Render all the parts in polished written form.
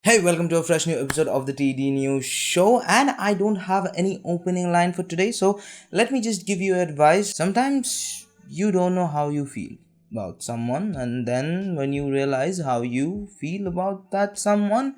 Hey, welcome to a fresh new episode of the TD News Show. And I don't have any opening line for today, so let me just give you advice. Sometimes you don't know how you feel about someone, and then when you realize how you feel about that someone,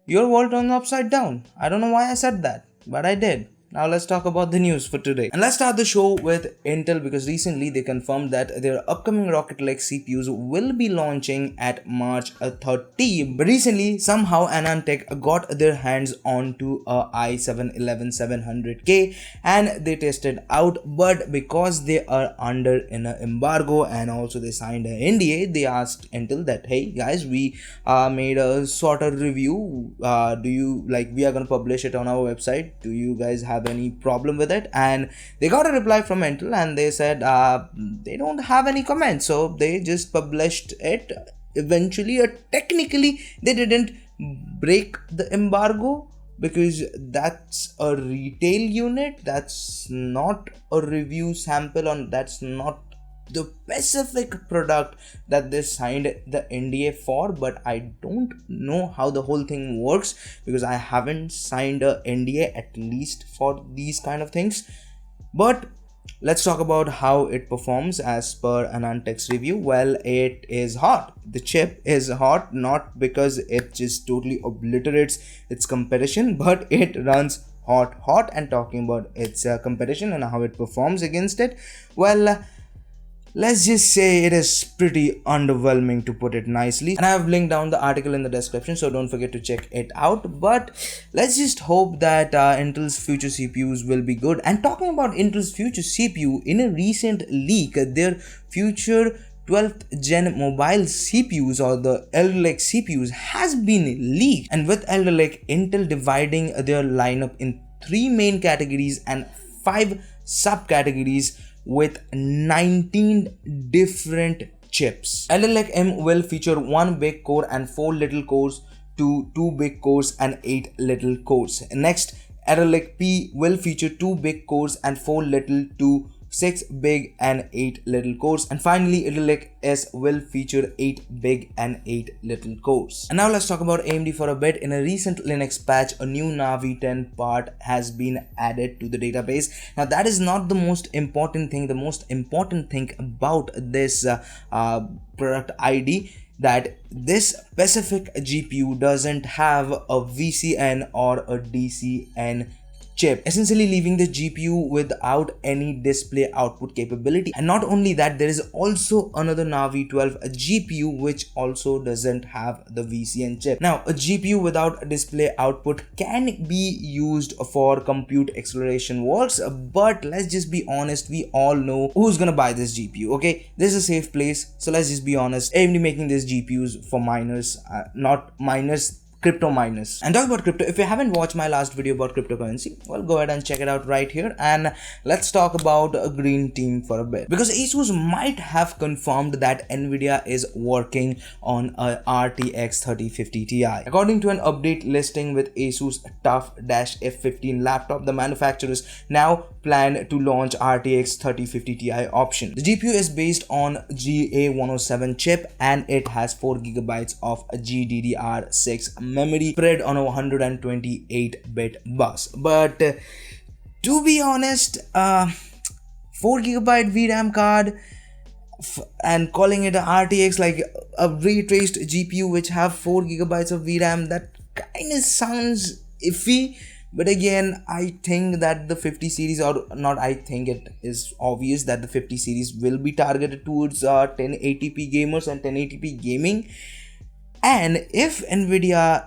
your world turns upside down. I don't know why I said that, but I did. Now let's talk about the news for today. And let's start the show with Intel because recently they confirmed that their upcoming Rocket Lake CPUs will be launching at March 30. But recently somehow AnandTech got their hands onto a i7-11700K and they tested out, but because they are under an embargo and also they signed an NDA, they asked Intel that, hey guys, we made a sort of review. Do you like, we are gonna publish it on our website. Do you guys have any problem with it? And they got a reply from Intel and they said they don't have any comments, so they just published it. Eventually, technically they didn't break the embargo because that's a retail unit, that's not a review sample, on that's not the specific product that they signed the NDA for. But I don't know how the whole thing works because I haven't signed a NDA at least for these kind of things. But let's talk about how it performs as per AnandTech's review. Well, it is hot. The chip is hot, not because it just totally obliterates its competition, but it runs hot. And talking about its competition and how it performs against it, well, let's just say it is pretty underwhelming, to put it nicely. And I have linked down the article in the description, so don't forget to check it out. But let's just hope that Intel's future CPUs will be good. And talking about Intel's future CPU, in a recent leak, their future 12th gen mobile CPUs or the Alder Lake CPUs has been leaked. And with Alder Lake, Intel dividing their lineup in 3 main categories and 5 subcategories with 19 different chips. Alder Lake M will feature 1 big core and 4 little cores to 2 big cores and 8 little cores. Next, Alder Lake P will feature 2 big cores and 4 little to 6 big and 8 little cores. And finally, Alder Lake S will feature 8 big and 8 little cores. And now let's talk about AMD for a bit. In a recent Linux patch, a new Navi 10 part has been added to the database. Now that is not the most important thing. The most important thing about this product ID, that this specific GPU doesn't have a VCN or a DCN chip, essentially leaving the GPU without any display output capability. And not only that, there is also another Navi 12 GPU which also doesn't have the VCN chip. Now, a GPU without display output can be used for compute acceleration works, but let's just be honest, we all know who's gonna buy this GPU. Okay, this is a safe place, so let's just be honest, AMD making these GPUs for miners, not miners, crypto miners. And talk about crypto, if you haven't watched my last video about cryptocurrency, well, go ahead and check it out right here. And let's talk about a green team for a bit, because Asus might have confirmed that NVIDIA is working on a RTX 3050 Ti. According to an update listing with Asus TUF-F15 laptop, the manufacturers now plan to launch RTX 3050 Ti option. The GPU is based on GA107 chip and it has 4GB of GDDR6 memory spread on a 128-bit bus. But to be honest, 4GB VRAM card and calling it a RTX, like a retraced GPU which have 4GB of VRAM, that kind of sounds iffy. But again, I think that the 50 series, or not, I think it is obvious that the 50 series will be targeted towards 1080p gamers and 1080p gaming. And if NVIDIA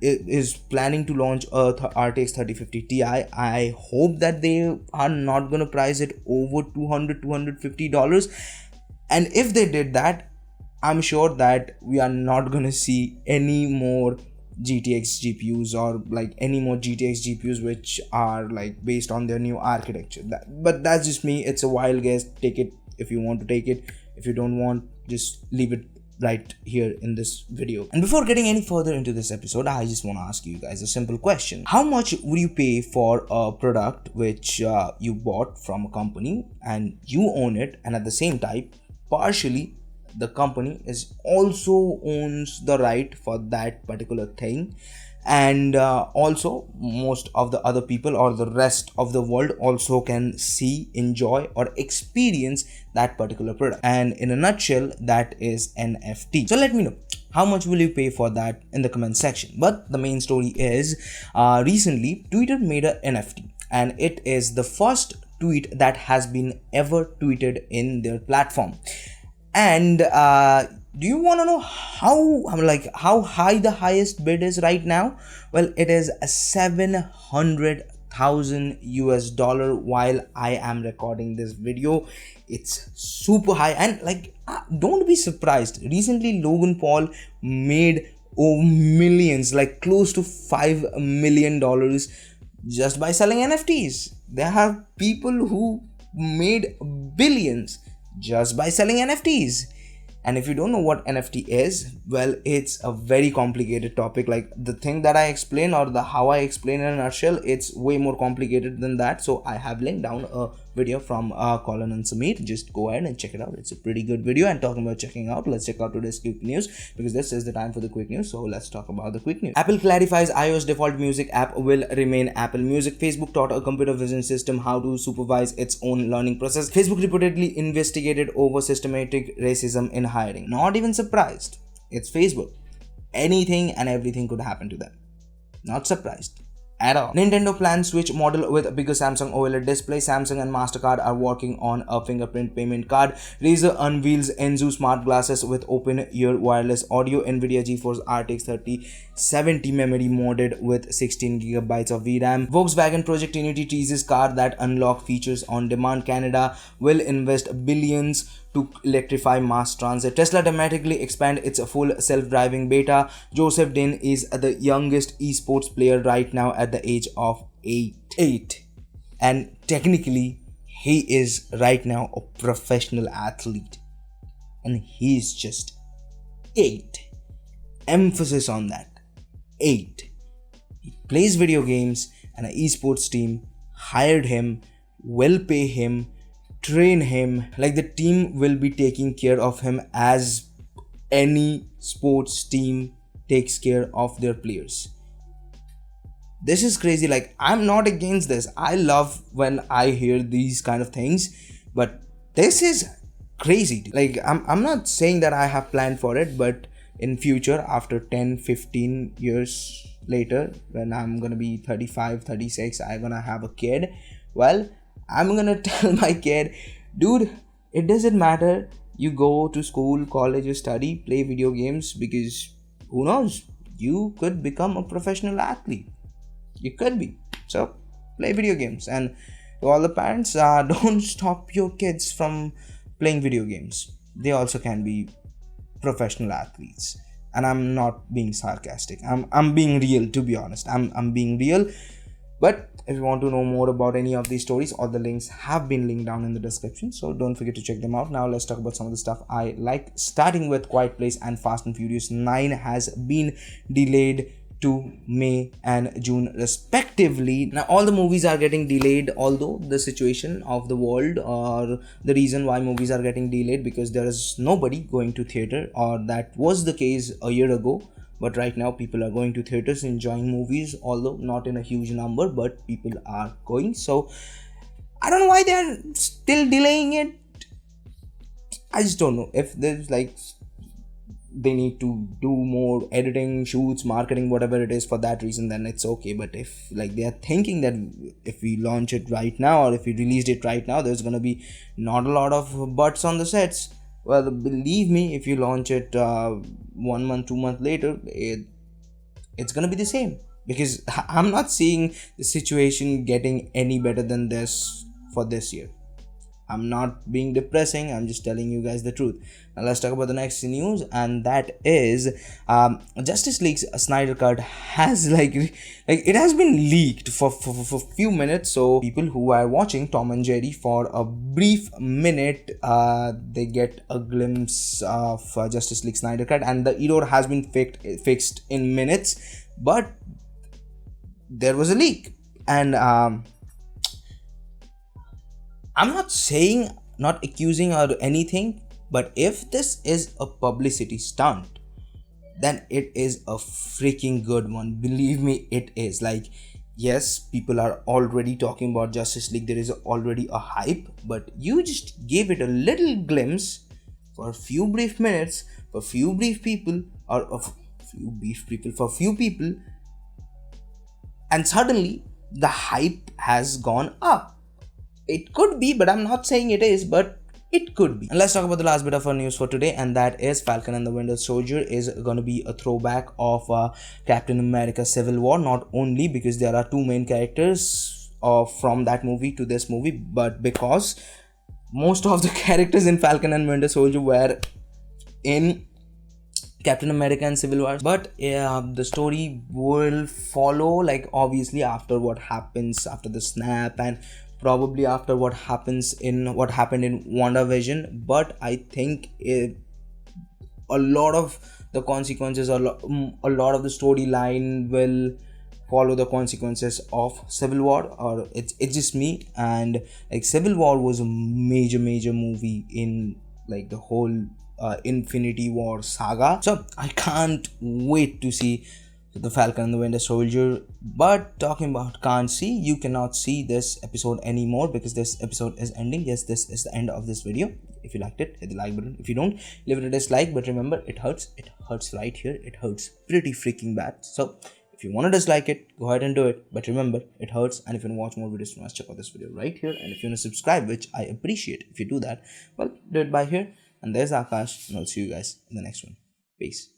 is planning to launch a RTX 3050 Ti, I hope that they are not going to price it over $200-$250. And if they did that, I'm sure that we are not going to see any more GTX GPUs or like any more GTX GPUs which are like based on their new architecture. But that's just me. It's a wild guess. Take it if you want to take it. If you don't want, just leave it right here in this video. And before getting any further into this episode, I just want to ask you guys a simple question. How much would you pay for a product which you bought from a company and you own it, and at the same time partially the company is also owns the right for that particular thing, and also most of the other people or the rest of the world also can see, enjoy or experience that particular product. And in a nutshell, that is NFT. So let me know how much will you pay for that in the comment section. But the main story is recently Twitter made a NFT, and it is the first tweet that has been ever tweeted in their platform. And do you want to know how high the highest bid is right now? Well, it is 700,000 US dollar while I am recording this video. It's super high, and don't be surprised. Recently Logan Paul made millions, like close to $5 million just by selling NFTs. There have people who made billions just by selling NFTs. And if you don't know what NFT is, well, it's a very complicated topic. Like the thing that I explain or the how I explain in a nutshell, it's way more complicated than that. So I have linked down a video from Colin and Samir. Just go ahead and check it out. It's a pretty good video. And talking about checking out, let's check out today's quick news, because this is the time for the quick news. So let's talk about the quick news. Apple clarifies iOS default music app will remain Apple Music. Facebook taught a computer vision system how to supervise its own learning process. Facebook reportedly investigated over systematic racism in hiring. Not even surprised. It's Facebook. Anything and everything could happen to them. Not surprised at all. Nintendo plans switch model with a bigger Samsung OLED display. Samsung and Mastercard are working on a fingerprint payment card. Razer unveils Anzu smart glasses with open ear wireless audio. NVIDIA GeForce RTX 3070 memory modded with 16GB of VRAM. Volkswagen Project Trinity teases car that unlock features on demand. Canada will invest billions to electrify mass transit. Tesla dramatically expand its full self-driving beta. Joseph Deen is the youngest esports player right now at the age of 8. And technically, he is right now a professional athlete. And he is just 8. Emphasis on that. 8. He plays video games, and an esports team hired him, will pay him, train him. Like the team will be taking care of him as any sports team takes care of their players. This is crazy. Like, I'm not against this. I love when I hear these kind of things, but this is crazy. Like, I'm not saying that I have planned for it, but in future, after 10-15 years later, when I'm gonna be 35, 36, I'm gonna have a kid, well, I'm gonna tell my kid, dude, it doesn't matter. You go to school, college, you study, play video games, because who knows, you could become a professional athlete. You could be. So play video games. And to all the parents, don't stop your kids from playing video games. They also can be professional athletes. And I'm not being sarcastic. I'm being real, to be honest. I'm being real. But if you want to know more about any of these stories, all the links have been linked down in the description, so don't forget to check them out. Now let's talk about some of the stuff I like, starting with Quiet Place and Fast and Furious 9 has been delayed to May and June respectively. Now all the movies are getting delayed, although the situation of the world or the reason why movies are getting delayed because there is nobody going to theater, or that was the case a year ago. But right now people are going to theaters, enjoying movies, although not in a huge number, but people are going. So I don't know why they're still delaying it. I just don't know. If there's they need to do more editing, shoots, marketing, whatever it is, for that reason, then it's okay. But if they are thinking that if we launch it right now, or if we released it right now, there's gonna be not a lot of butts on the sets, well, believe me, if you launch it 1 month, 2 months later, it's gonna be the same, because I'm not seeing the situation getting any better than this for this year. I'm not being depressing, I'm just telling you guys the truth. Now let's talk about the next news, and that is Justice League's Snyder Cut has it has been leaked for few minutes. So people who are watching Tom and Jerry for a brief minute, they get a glimpse of Justice League Snyder Cut, and the error has been fixed in minutes, but there was a leak. And I'm not saying, not accusing or anything, But if this is a publicity stunt, then it is a freaking good one. Believe me, it is. Like, yes, people are already talking about Justice League. There is already a hype, but you just gave it a little glimpse for a few brief minutes, for few brief people, or for few people, and suddenly the hype has gone up. It could be, but I'm not saying it is, but it could be. And let's talk about the last bit of our news for today, and that is Falcon and the Winter Soldier is going to be a throwback of Captain America Civil War, not only because there are two main characters from that movie to this movie, but because most of the characters in Falcon and Winter Soldier were in Captain America and Civil War. But the story will follow, like, obviously after what happens after the snap, and probably after what happened in WandaVision. But I think a lot of the consequences, a lot of the storyline will follow the consequences of Civil War, or it's just me. And like, Civil War was a major movie in like the whole Infinity War saga, so I can't wait to see the Falcon and the Winter Soldier. But talking about can't see, you cannot see this episode anymore because this episode is ending. Yes, this is the end of this video. If you liked it, hit the like button. If you don't, leave it a dislike. But remember, it hurts right here. It hurts pretty freaking bad. So if you want to dislike it, go ahead and do it. But remember, it hurts. And if you want to watch more videos from us, check out this video right here. And if you want to subscribe, which I appreciate if you do that, well, do it by here. And there's Akash, and I'll see you guys in the next one. Peace.